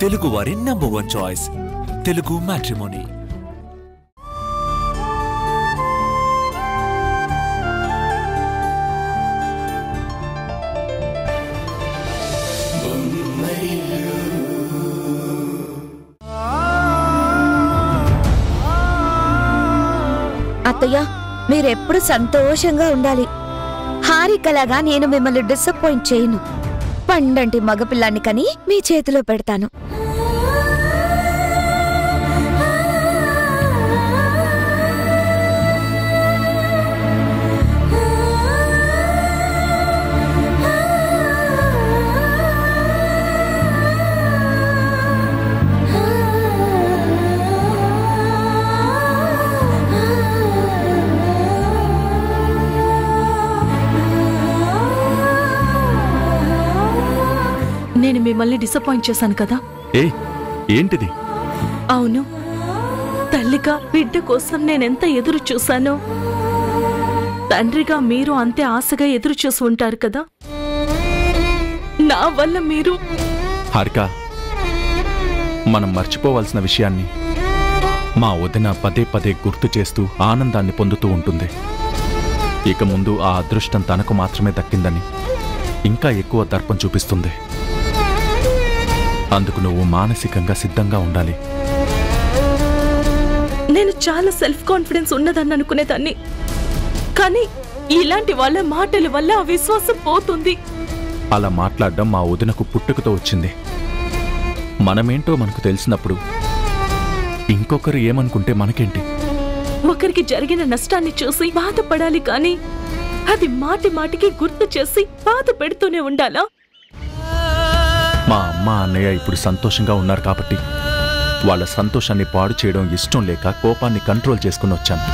తెలుగు వారి number 1 choice Telugu matrimony. అత్తయ్య, మీరెప్పుడు సంతోషంగా ఉండాలి. హారికలాగా నేను మిమ్మల్ని డిసప్పాయింట్ చేయను. పండంటి మగపిల్లాన్ని కని మీ చేతిలో పెడతాను. నేను మిమ్మల్ని డిసప్పాయింట్ చేశాను కదా. ఏంటిది? అవును, తల్లిగా బిడ్డ కోసం నేనెంత ఎదురు చూశానో తండ్రిగా మీరు అంతే ఆశగా ఎదురు చూసి ఉంటారు కదా. నా వల్ల మీరు హారిక, మనం మర్చిపోవాల్సిన విషయాన్ని మా వదిన పదే పదే గుర్తు చేస్తూ ఆనందాన్ని పొందుతూ ఉంటుంది. ఇక ముందు ఆ అదృష్టం తనకు మాత్రమే దక్కిందని ఇంకా ఎక్కువ దర్పం చూపిస్తుంది. అందుకు నువ్వు మానసికంగా సిద్ధంగా ఉండాలి. నేను చాలా సెల్ఫ్ కాన్ఫిడెన్స్ ఉన్నదని అనుకునేదాన్ని, కానీ ఇలాంటి వాళ్ళ మాటల వల్ల ఆ విశ్వాసం పోతుంది. అలా మాట్లాడడం మా వదినకు పుట్టుకతో వచ్చింది. మనమేంటో మనకు తెలిసినప్పుడు ఇంకొకరు ఏమనుకుంటే మనకేంటి? ఒకరికి జరిగిన నష్టాన్ని చూసి బాధపడాలి, కానీ అది మాటి మాటికి గుర్తు చేసి బాధ పెడుతూనే ఉండాలా? మా అమ్మ అన్నయ్య ఇప్పుడు సంతోషంగా ఉన్నారు కాబట్టి వాళ్ళ సంతోషాన్ని పాడు చేయడం ఇష్టం లేక కోపాన్ని కంట్రోల్ చేసుకుని వచ్చాను.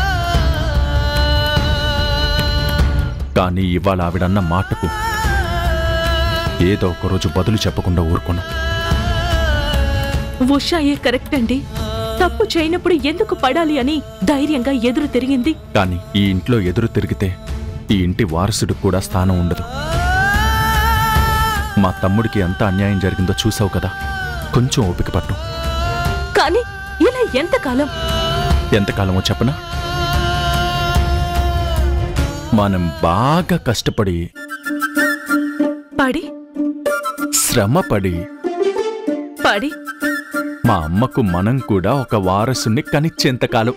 కానీ ఇవాళ ఆవిడన్న మాటకు ఏదో ఒకరోజు బదులు చెప్పకుండా ఊరుకున్నాం. ఉషాయే కరెక్ట్ అండి. తప్పు చేయనప్పుడు ఎందుకు పడాలి అని ధైర్యంగా ఎదురు తిరిగింది. కానీ ఈ ఇంట్లో ఎదురు తిరిగితే ఈ ఇంటి వారసుడికి కూడా స్థానం ఉండదు. మా తమ్ముడికి ఎంత అన్యాయం జరిగిందో చూసావు కదా. కొంచెం ఓపిక పట్టు. కానీ ఇలా ఎంతకాలమో చెప్పనా? మనం బాగా కష్టపడి శ్రమపడి మా అమ్మకు మనం కూడా ఒక వారసుని కనిచ్చేంతకాలం.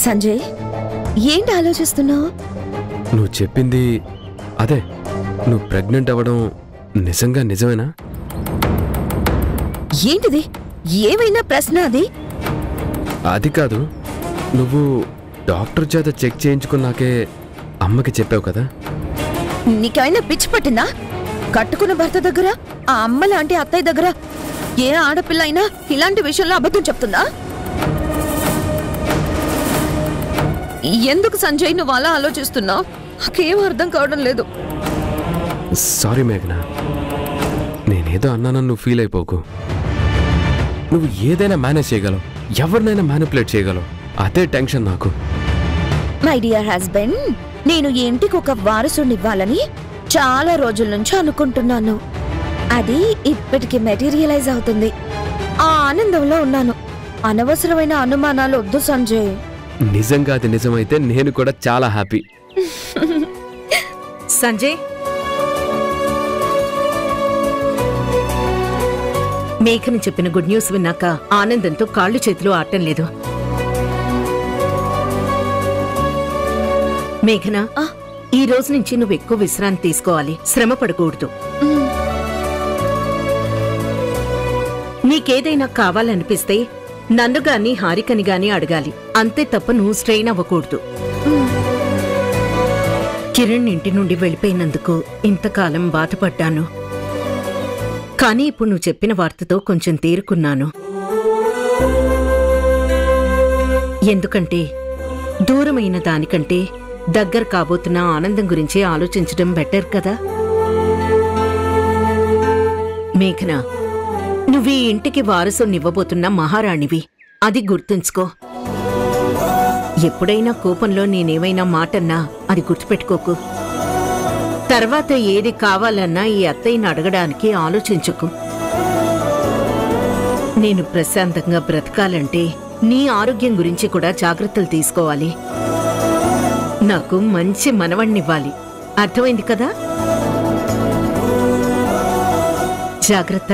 సంజయ్, ఏంటి ఆలోచిస్తున్నావు? నువ్వు చెప్పింది అదే. నువ్వు ప్రెగ్నెంట్ అవ్వడం నిజంగా నిజమేనా? ఏంటిది? ఏమైనా ప్రశ్న అది? అది కాదు, నువ్వు డాక్టర్ చేత చెక్ చేయించుకున్నాకే అమ్మకి చెప్పావు కదా. నీకైనా పిచ్చి పట్టిందా? కట్టుకున్న భర్త దగ్గర, ఆ అమ్మ లాంటి అత్తయ్య దగ్గర ఏ ఆడపిల్ల అయినా ఇలాంటి విషయంలో అబద్ధం చెప్తుందా? ఎందుకు సంజయ్ నువ్వు అలా ఆలోచిస్తున్నావు? నాకేం అర్థం కావడం లేదు. సారీ మేఘనా, నేనేదో అన్నానని నువ్వు ఫీల్ అయిపోకు. నువ్వు ఏదైనా మేనేజ్ చేయగలవు, ఎవరినైనా మ్యానిపులేట్ చేయగలవు. అదే టెన్షన్ నాకు. మై డియర్ హస్బెండ్, నేను ఈ ఇంటికి ఒక వారసుని ఇవ్వాలని చాలా రోజుల నుంచి అనుకుంటున్నాను. అది ఇప్పటికి మెటీరియలైజ్ అవుతుంది. ఆ ఆనందంలో ఉన్నాను. అనవసరమైన అనుమానాలు వద్దు సంజయ్. నిజంగా అది నిజమైతే నేను కూడా చాలా హ్యాపీ. సంజయ్, మేఘని చెప్పిన గుడ్ న్యూస్ విన్నాక ఆనందంతో కాళ్ళు చేతులు ఆడటం లేదు. మేఘన, ఈ రోజు నుంచి నువ్వు ఎక్కువ విశ్రాంతి తీసుకోవాలి. శ్రమ పడకూడదు. నీకేదైనా కావాలనిపిస్తే నన్ను గాని హారికని గాని అడగాలి. అంతే తప్ప నువ్వు స్ట్రెయిన్ అవ్వకూడదు. కిరణ్ ఇంటి నుండి వెళ్ళిపోయినందుకు ఇంతకాలం బాధపడ్డాను. కానీ ఇప్పుడు నువ్వు చెప్పిన వార్తతో కొంచెం తేరుకున్నాను. ఎందుకంటే దూరమైన దానికంటే దగ్గర కాబోతున్న ఆనందం గురించి ఆలోచించడం బెటర్ కదా. మేఘన, నువ్వీ ఇంటికి వారసునివ్వబోతున్న మహారాణివి, అది గుర్తుంచుకో. ఎప్పుడైనా కోపంలో నేనేమైనా మాటన్నా అది గుర్తుపెట్టుకోకు. తర్వాత ఏది కావాలన్నా ఈ అత్తయ్యని అడగడానికి ఆలోచించుకు. నేను ప్రశాంతంగా బ్రతకాలంటే నీ ఆరోగ్యం గురించి కూడా జాగ్రత్తలు తీసుకోవాలి. నాకు మంచి మనవణ్ణివ్వాలి, అర్థమైంది కదా? జాగ్రత్త.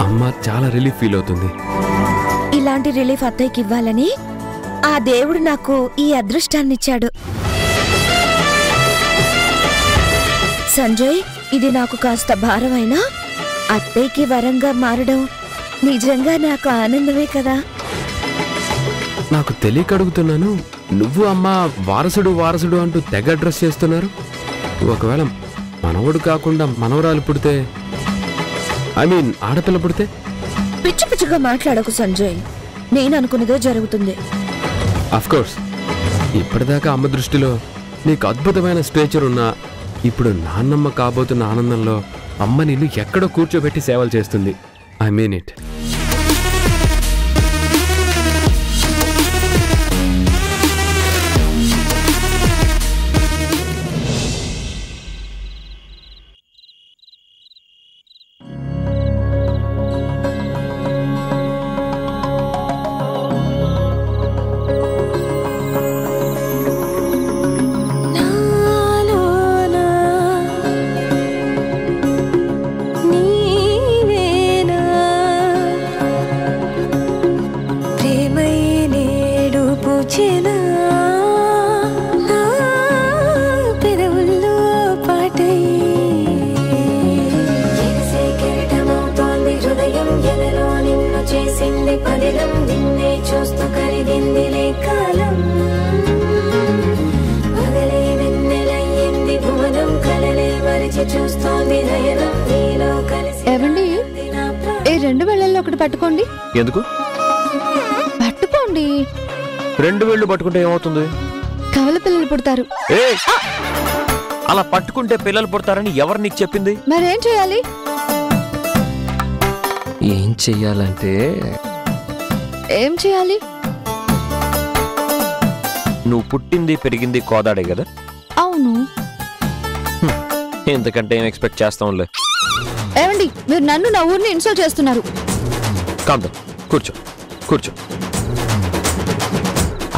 అమ్మ చాలా రిలీఫ్ ఫీల్ అవుతుంది. ఇలాంటి రిలీఫ్ అత్తయ్యకి ఇవ్వాలని ఆ దేవుడు నాకు ఈ అదృష్టాన్నిచ్చాడు. సంజయ్, ఇది నాకు కాస్త భారమైనా అత్తయ్యకి వరంగా మారడం నిజంగా నాకు ఆనందమే కదా. నాకు తెలియక అడుగుతున్నాను, నువ్వు అమ్మ వారసుడు వారసుడు అంటూ తెగ డ్రెస్ చేస్తున్నారు. ఒకవేళ మనవడు కాకుండా మనవరాలు పుడితే, ఐ మీన్ ఆడపిల్ల పుడితే? పిచ్చి పిచ్చిగా మాట్లాడకు సంజయ్, నేను అనుకున్నదే జరుగుతుంది. అఫ్కోర్స్, ఇప్పటిదాకా అమ్మ దృష్టిలో నీకు అద్భుతమైన స్టేచర్ ఉన్నా ఇప్పుడు నాన్నమ్మ కాబోతున్న ఆనందంలో అమ్మ నిన్ను ఎక్కడో కూర్చోబెట్టి సేవలు చేస్తుంది. I mean it. ఏవండి, ఈ 2 వేళ్ళల్లో ఒకటి పట్టుకోండి. ఎందుకు? పట్టుకోండి. 2 వేళ్ళు పట్టుకుంటే ఏమవుతుంది? కవల పిల్లలు పుడతారు. అలా పట్టుకుంటే పిల్లలు పుడతారని ఎవరు నీకు చెప్పింది? మరేం చేయాలి? ఏం చెయ్యాలంటే ఏం చేయాలి? నువ్వు పుట్టింది పెరిగింది కోదాడే కదా? అవును. ఎందుకంటే ఏం ఎక్స్పెక్ట్ చేస్తాంలే. ఏమండి, మీరు నన్ను నా ఊరిని ఇన్సల్ట్ చేస్తున్నారు. కాంతం, కూర్చో కూర్చో.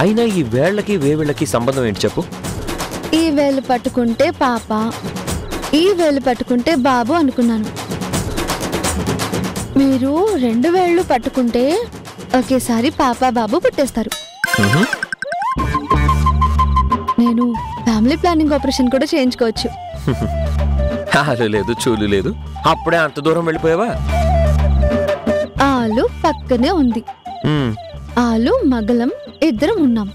అయినా ఈ వేళ్లకి వేళ్ళకి సంబంధం ఏంటి చెప్పు? ఈ వేలు పట్టుకుంటే పాప, ఈ వేలు పట్టుకుంటే బాబు అనుకున్నాను. మీరు 2 వేళ్ళు పట్టుకుంటే ఒకేసారి పాప బాబు పుట్టేస్తారు. నేను ఫ్యామిలీ ప్లానింగ్ ఆపరేషన్ కూడా చేయించుకోవచ్చు. హాలు లేదు, చూలు లేదు, అప్పుడే అంత దూరం వెళ్ళిపోయావా? ఆలు పక్కనే ఉంది. ఆలు మగలం ఇద్దరం ఉన్నాం.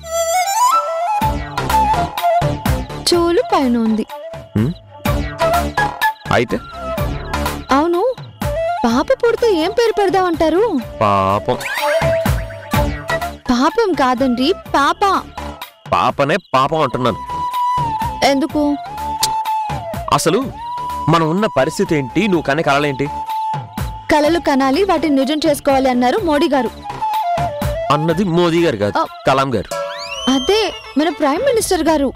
చూలు పైన ఉంది. అయితే అవును, పాప పుడితే ఏం పేరు పెడదామంటారు? పాపం. పాపం కాదండి, పాప. పాపనే పాపం అంటున్నాను. ఎందుకు? అసలు మనం ఉన్న పరిస్థితి ఏంటి? నువ్వు కనే కలలేంటి? కలలు కనాలి, వాటిని నిజం చేసుకోవాలి అన్నారు మోడీ గారు. అన్నది మోదీ గారు కాదు, కలాం గారు. అదే మన ప్రైమ్ మినిస్టర్ గారు.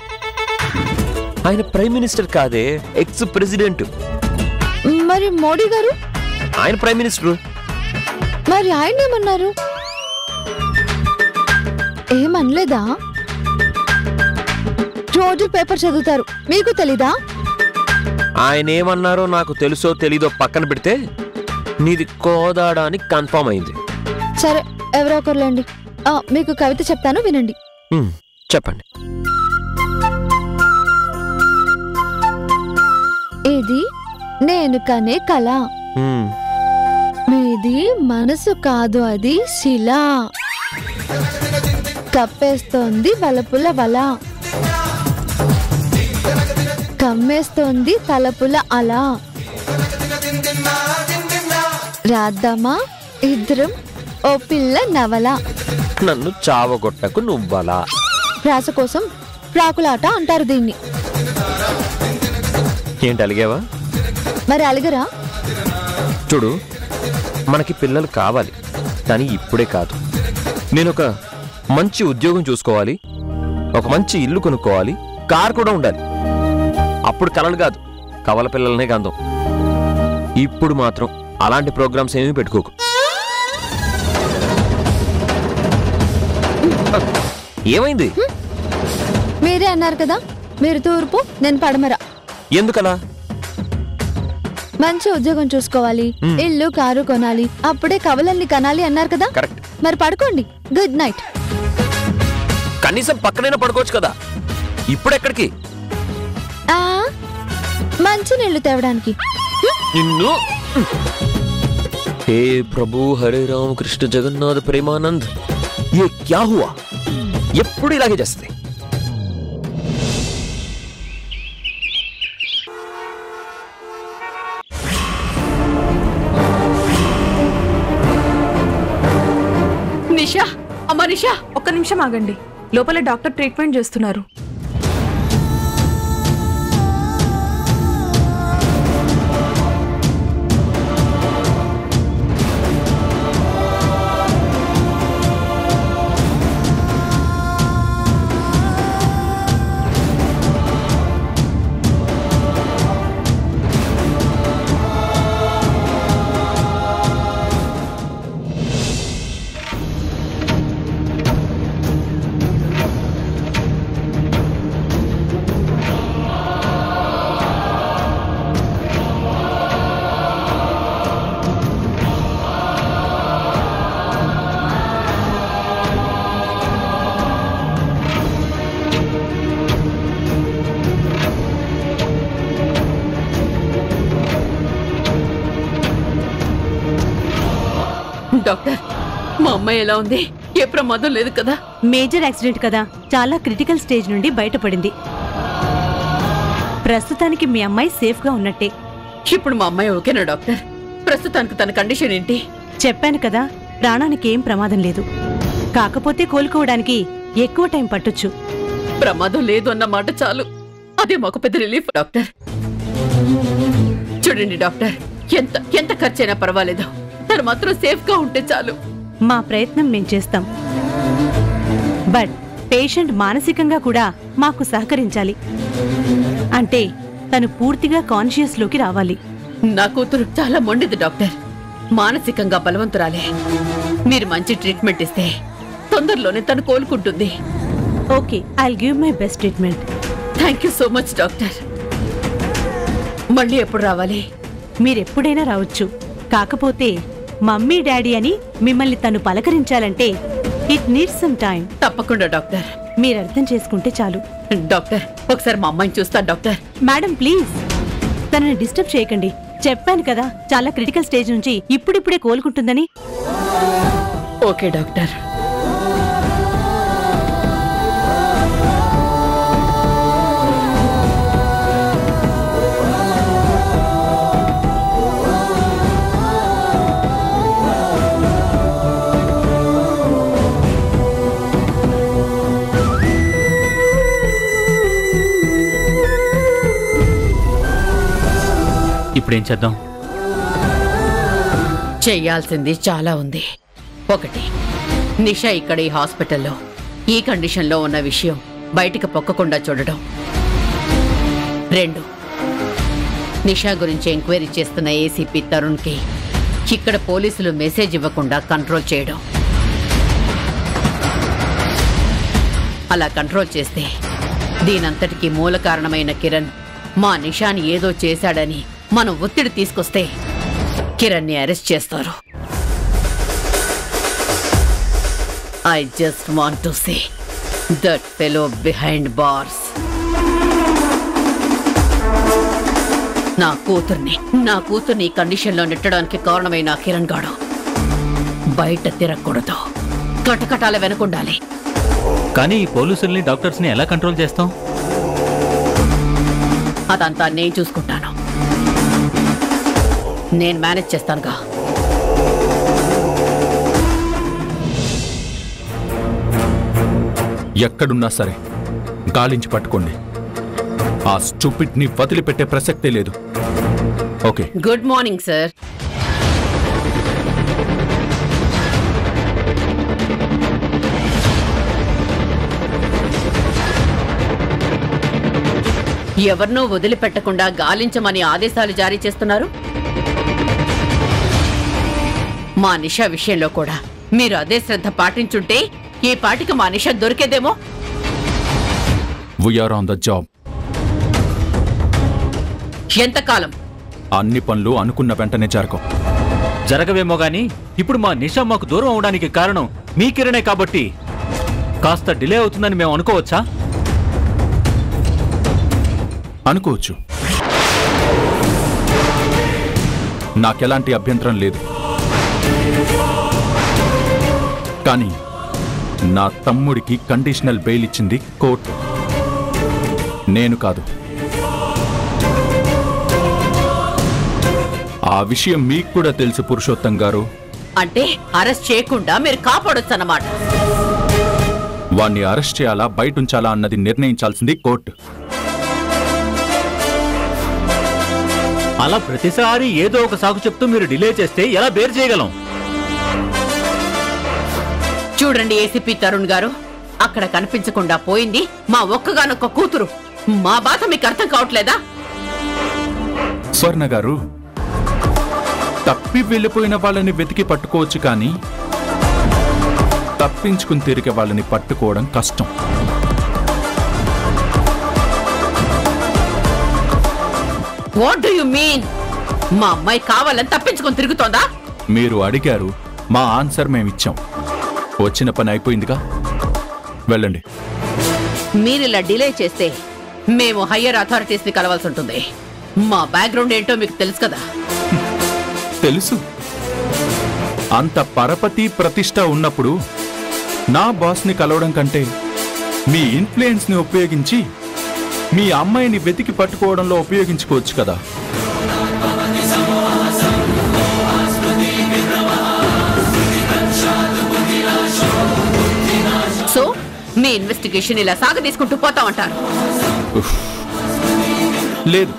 ఆయన ప్రైమ్ మినిస్టర్ కాదే, ఎక్స్ ప్రెసిడెంట్. మరి మోడీ గారు? ఆయన ప్రైమ్ మినిస్టర్. మరి ఆయన ఏమన్నారు? ఏమనలేదా? రోజు పేపర్ చదువుతారు, మీకు తెలీదా? ఆయన ఏమన్నారో నాకు తెలుసో తెలీదో పక్కన పెడితే నీది కోదాడ అని కన్ఫర్మ్ అయింది. సరే, ఎవరో ఒకరులేండి. మీకు కవిత చెప్తాను, వినండి. చెప్పండి. ఇది నేను కనే కళ, మీది మనసు కాదు, అది శిల. కప్పేస్తోంది వలపుల వల, కమ్మేస్తోంది తలపుల అలా. రాద్దామా ఇద్దరం ఓ పిల్ల నవల. నన్ను చావగొట్టకు నువ్వలా. ప్రాస కోసం ప్రాకులాట అంటారు దీన్ని. ఏంటి అలిగావా? మరి అలగరా? చూడు, మనకి పిల్లలు కావాలి, కానీ ఇప్పుడే కాదు. నేను ఒక మంచి ఉద్యోగం చూసుకోవాలి, ఒక మంచి ఇల్లు కొనుక్కోవాలి, కార్ కూడా ఉండాలి. అప్పుడు కలలు కాదు, కవల పిల్లలనే గంధం. ఇప్పుడు మాత్రం అలాంటి ప్రోగ్రామ్స్ ఏమీ పెట్టుకోకు. ఏమైంది? మీరే అన్నారు కదా, మీరు తూర్పు నేను పడమర. ఎందుకలా? మంచి ఉద్యోగం చూసుకోవాలి, ఇల్లు కారు కొనాలి, అప్పుడే కవలల్ని కనాలి అన్నారు కదా. కరెక్ట్. మరి పడుకోండి. Good night. కనీసం పక్కనైనా పడుకోవచ్చు కదా. ఇప్పుడెక్కడికి? మంచి నీళ్లు తేవడానికి. నిన్ను. హే ప్రభు హరే రామ కృష్ణ జగన్నాథ ప్రేమానంద్, ఏ క్యా హువా? ఎప్పుడు ఇలాగే చేస్తుంది. నిషా, అమ్మా నిషా, ఒక్క నిమిషం ఆగండి. లోపల డాక్టర్ ట్రీట్మెంట్ చేస్తున్నారు. డాక్టర్, మా అమ్మాయి ఎలా ఉంది? ఏ ప్రమాదం లేదు కదా? మేజర్ యాక్సిడెంట్ కదా, చాలా క్రిటికల్ స్టేజ్ నుండి బయటపడింది. ప్రస్తుతానికి మీ అమ్మాయి సేఫ్ గా ఉన్నట్టే. ఇప్పుడు మా అమ్మాయి ఓకేనా డాక్టర్? ప్రస్తుతానికి తన కండిషన్ ఏంటి? చెప్పాను కదా, ప్రాణానికి ఏం ప్రమాదం లేదు. కాకపోతే కోలుకోవడానికి ఎక్కువ టైం పట్టొచ్చు. ప్రమాదం లేదు అన్న మాట చాలు, అదే మాకు పెద్ద రిలీఫ్ డాక్టర్. చూడండి డాక్టర్, ఎంత ఎంత ఖర్చైనా పర్వాలేదు, తను మాత్రం సేఫ్ గా ఉంటే చాలు. మా ప్రయత్నం మేం చేస్తాం. బట్ పేషెంట్ మానసికంగా కూడా మాకు సహకరించాలి. అంటే తను పూర్తిగా కాన్షియస్ లోకి రావాలి. నా కూతురు చాలా మొండిది డాక్టర్, మానసికంగా బలవంతురాలే. మీరు మంచి ట్రీట్మెంట్ ఇస్తే తొందరలోనే తను కోలుకుంటుంది. Okay, I'll give my best treatment. Thank you so much doctor. మళ్ళీ ఎప్పుడు రావాలి? మీరెప్పుడైనా రావచ్చు. కాకపోతే మమ్మీ డాడీ అని మిమ్మల్ని తను పలకరించాలంటే ఇట్ నీడ్స్ సమ్ టైం. తప్పకుండా డాక్టర్. మీరు అర్థం చేసుకుంటే చాలు. డాక్టర్, ఒకసారి మా అమ్మాయిని చూస్తాను డాక్టర్. మేడం ప్లీజ్, తనని డిస్టర్బ్ చేయకండి. చెప్పాను కదా, చాలా క్రిటికల్ స్టేజ్ నుంచి ఇప్పుడిప్పుడే కోలుకుంటుందని. Okay doctor. ఇప్పుడేం చేద్దాం? చెయ్యాల్సింది చాలా ఉంది. ఒకటి, నిషా ఇక్కడ ఈ హాస్పిటల్లో ఈ కండిషన్లో ఉన్న విషయం బయటికి పొక్కకుండా చూడడం. రెండు, నిషా గురించి ఎంక్వైరీ చేస్తున్న ఏసీపీ తరుణ్కి ఇక్కడ పోలీసులు మెసేజ్ ఇవ్వకుండా కంట్రోల్ చేయడం. అలా కంట్రోల్ చేస్తే దీనంతటికీ మూల కారణమైన కిరణ్ మా నిషాని ఏదో చేశాడని మనం ఒత్తిడి తీసుకొస్తే కిరణ్ని అరెస్ట్ చేస్తారు. I just want to see that fellow behind bars. నా కూతుర్ని కండిషన్లో నెట్టడానికి కారణమైన కిరణ్ గాడు బయట తిరగకూడదు, కటకటాల వెనకుండాలి. కానీ ఈ పోలీసుల్ని డాక్టర్స్ని ఎలా కంట్రోల్ చేస్తాం? అదంతా నేను చూసుకుంటాను, నేను మేనేజ్ చేస్తానుగా. ఎక్కడున్నా సరే గాలించి పట్టుకోండి. ఆ స్టూపిడ్ని వదిలిపెట్టే ప్రసక్తే లేదు. ఓకే. Good morning sir. ఎవరినూ వదిలిపెట్టకుండా గాలించమని ఆదేశాలు జారీ చేస్తున్నారు. మా నిషా విషయంలో కూడా మీరు అదే శ్రద్ధ పాటించుంటే ఈ పాటికి మా నిషా దొరికేదేమో. We're on the job. ఎంతకాలం? అన్ని పనులు అనుకున్న వెంటనే జరగవేమో గాని ఇప్పుడు మా నిషా మాకు దూరం అవడానికి కారణం మీ కిరణే కాబట్టి కాస్త డిలే అవుతుందని మేము అనుకోవచ్చా? అనుకోవచ్చు. నాకెలాంటి అభ్యంతరం లేదు. కానీ నా తమ్ముడికి కండిషనల్ బెయిల్ ఇచ్చింది కోర్టు, నేను కాదు. ఆ విషయం మీకు కూడా తెలుసు పురుషోత్తం గారు. అంటే అరెస్ట్ చేయకుండా మీరు కాపాడొచ్చన్నమాట. వాణ్ణి అరెస్ట్ చేయాలా బయటుంచాలా అన్నది నిర్ణయించాల్సింది కోర్టు. అలా ప్రతిసారి ఏదో ఒక సాకు చెప్తూ మీరు డిలే చేస్తే ఎలా బేర్ చేయగలం? చూడండి ఏసీపీ తరుణ్ గారు, అక్కడ కనిపించకుండా పోయింది మా ఒక్కగానొక్క కూతురు. మా బాధ మీకు అర్థం కావట్లేదా? స్వర్ణ గారు, తప్పి వెళ్ళిపోయిన వాళ్ళని వెతికి పట్టుకోవచ్చు, కానీ తప్పించుకుని తిరిగే వాళ్ళని పట్టుకోవడం కష్టం. What do you mean? మా అమ్మాయి కావాలని తప్పించుకొని తిరుగుతోందా? మీరు అడిగారు, మా ఆన్సర్ మేమిచ్చాం. వచ్చిన పని అయిపోయిందిగా, వెళ్ళండి. మీరిలా డిలే చేస్తే మేము హయ్యర్ అథారిటీస్ ని కలవాల్సి ఉంటుంది. మా బ్యాక్గ్రౌండ్ ఏంటో మీకు తెలుసు కదా. తెలుసు. అంత పరపతి ప్రతిష్ట ఉన్నప్పుడు నా బాస్ని కలవడం కంటే మీ ఇన్ఫ్లుయెన్స్ ని ఉపయోగించి మీ అమ్మాయిని వెతికి పట్టుకోవడంలో ఉపయోగించుకోవచ్చు కదా. సో మీ ఇన్వెస్టిగేషన్ ఇలా సాగదీసుకుంటూ పోతామంటారు? లేదు,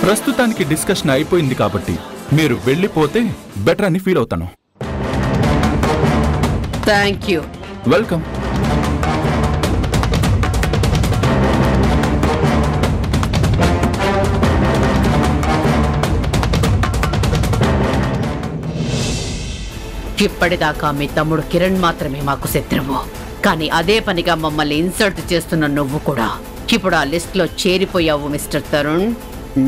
ప్రస్తుతానికి డిస్కషన్ అయిపోయింది కాబట్టి మీరు వెళ్ళిపోతే బెటర్ అని ఫీల్ అవుతాను. Thank you. వెల్కమ్. ఇప్పటిదాకా మీ తమ్ముడు కిరణ్ మాత్రమే మాకు శత్రువు, కానీ అదే పనిగా మమ్మల్ని ఇన్సల్ట్ చేస్తున్న నువ్వు కూడా ఇప్పుడు ఆ లిస్ట్ లో చేరిపోయావు మిస్టర్ తరుణ్.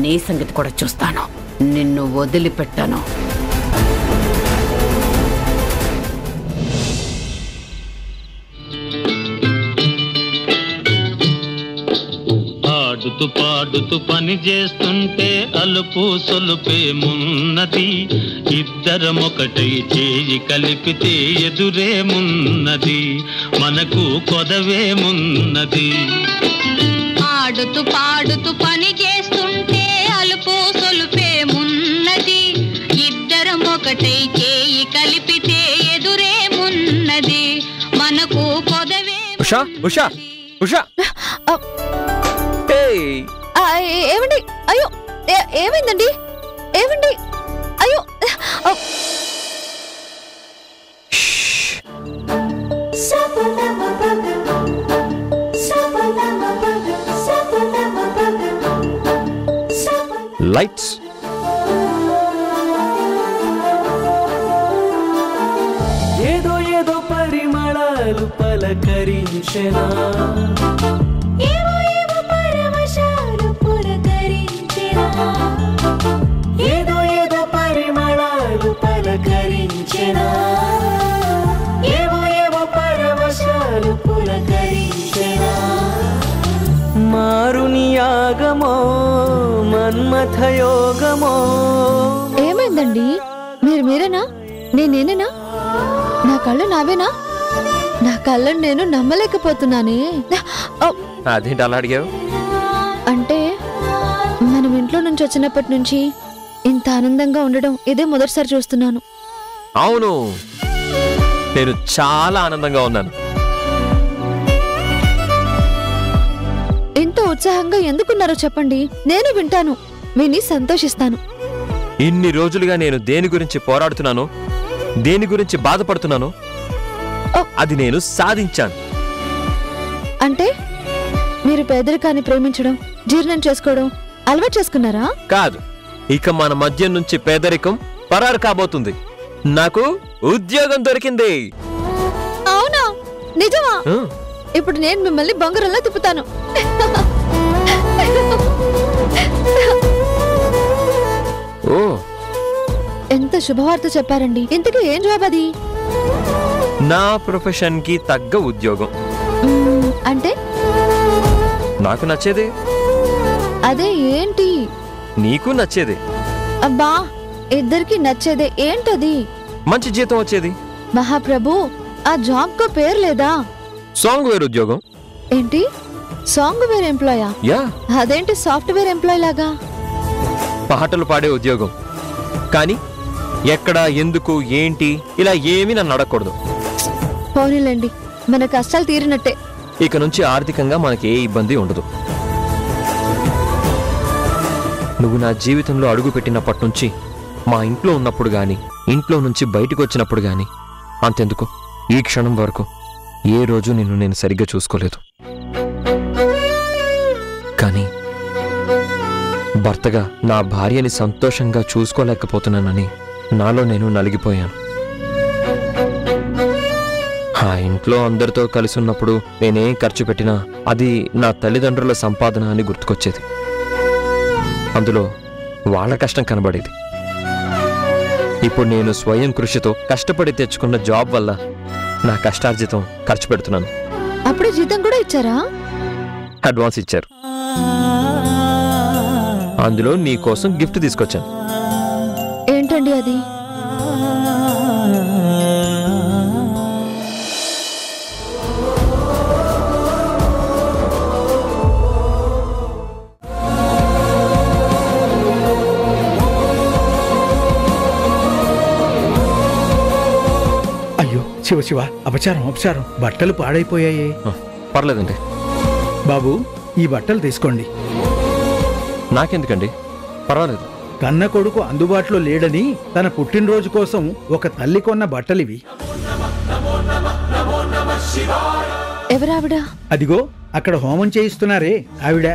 నీ సంగతి కూడా చూస్తాను. నిన్ను వదిలిపెట్టాను. ఆడుతూ పాడుతూ పని చేస్తుంటే అలుపు సొలుపేమున్నది, ఇద్దరమొకటై చేయి కలిపితే ఎదురేమున్నది, మనకు కొదవేమున్నది. ఆడుతూ పాడుతూ పని చేస్తుంటే అలుపు సొలుపేమున్నది, ఇద్దరమొకటై చేయి కలిపితే ఎదురేమున్నది, మనకు కొదవే. ఉషా ఉషా ఉషా, ఏమండి? అయ్యో, ఏమైందండి? ఏమండి? అయ్యో, లైట్స్. ఏదో ఏదో పరిమళాలు పలకరించెనా, ఏదో ఏదో పరవశాలు పులకరించెనా, ఏదో ఏదో పరిమళాలు పలకరించెనా, ఏదో ఏదో పరవశాలు పులకరించెనా. మారుని యాగమో మన్మథయోగమో. ఏమైందండి? మీరేనా? నేనేనా? నా కళ్ళు నావేనా? నా కళ్ళని నేను నమ్మలేకపోతున్నానే. అదేంటి అలా అడిగావు? అంటే మనం ఇంట్లో నుంచి వచ్చినప్పటి నుంచి ఇంత ఆనందంగా ఉండడం ఇదే మొదటిసారి చూస్తున్నాను. అవును, నేను చాలా ఆనందంగా ఉన్నాను. ఉత్సాహంగా ఎందుకున్నారో చెప్పండి, నేను వింటాను, విని సంతోషిస్తాను. ఇన్ని రోజులుగా నేను దేని గురించి పోరాడుతున్నానో, దేని గురించి బాధపడుతున్నానో అది నేను సాధించాను. అంటే మీరు పేదరికాన్ని ప్రేమించడం, జీర్ణం చేసుకోవడం అలవాటు చేసుకున్నారా? కాదు, ఇక మన మధ్య నుంచి పేదరికం పరారు కాబోతుంది. నాకు ఉద్యోగం దొరికింది. అవునా? నిజమా? ఇప్పుడు నేను మిమ్మల్ని బంగారంలో తిప్పుతాను. ఓ, ఎంత శుభవార్త చెప్పారండి. ఇంతకీ ఏం జాబ్ అది? నా ప్రొఫెషన్ కి తగ్గ ఉద్యోగం. అంటే నాకు నచ్చేది. అదే ఏంటి? నీకు నచ్చేది. అబ్బా, ఇద్దరికి నచ్చేదే. ఏంటది? మంచి జీతం వచ్చేది. మహాప్రభు, ఆ జాబ్ కో పేరు లేదా? సాంగ్వేర్ ఉద్యోగం. ఏంటి? సాంగ్వేర్ ఎంప్లాయా? యా. అదేంటి సాఫ్ట్వేర్ ఎంప్లాయ్ లాగా? పాటలు పాడే ఉద్యోగం. కానీ ఎక్కడ, ఎందుకు, ఏంటి ఇలా ఏమీ నన్ను అడగకూడదు. పోనీలేండి, మన కష్టాలు తీరినట్టే. ఇక నుంచి ఆర్థికంగా మనకి ఏ ఇబ్బంది ఉండదు. నువ్వు నా జీవితంలో అడుగు పెట్టినప్పటి నుంచి, మా ఇంట్లో ఉన్నప్పుడు గాని, ఇంట్లో నుంచి బయటకు వచ్చినప్పుడు గాని, అంతెందుకు ఈ క్షణం వరకు ఏ రోజు నిన్ను నేను సరిగ్గా చూసుకోలేదు. కానీ భర్తగా నా భార్యని సంతోషంగా చూసుకోలేకపోతున్నానని నాలో నేను నలిగిపోయాను. ఆ ఇంట్లో అందరితో కలిసి ఉన్నప్పుడు నేనేం ఖర్చు పెట్టినా అది నా తల్లిదండ్రుల సంపాదన అని గుర్తుకొచ్చేది. అందులో వాళ్ళ కష్టం కనబడేది. ఇప్పుడు నేను స్వయం కృషితో కష్టపడి తెచ్చుకున్న జాబ్ వల్ల నా కష్టార్జితం ఖర్చు పెడుతున్నాను. అప్పుడే జీతం కూడా ఇచ్చారా? అడ్వాన్స్ ఇచ్చారు. అందులో నీ కోసం గిఫ్ట్ తీసుకొచ్చాను. ఏంటండి అది? అయ్యో శివ శివ, అపచారం అపచారం, బట్టలు పాడైపోయాయే. పర్లేదండి బాబు, ఈ బట్టలు తీసుకోండి. నాకెందుకండి, పర్వాలేదు. కన్న కొడుకు అందుబాటులో లేడని తన పుట్టినరోజు కోసం ఒక తల్లి కొన్న బట్టలివి. ఎవరావిడ? అదిగో అక్కడ హోమం చేయిస్తున్నారే ఆవిడ.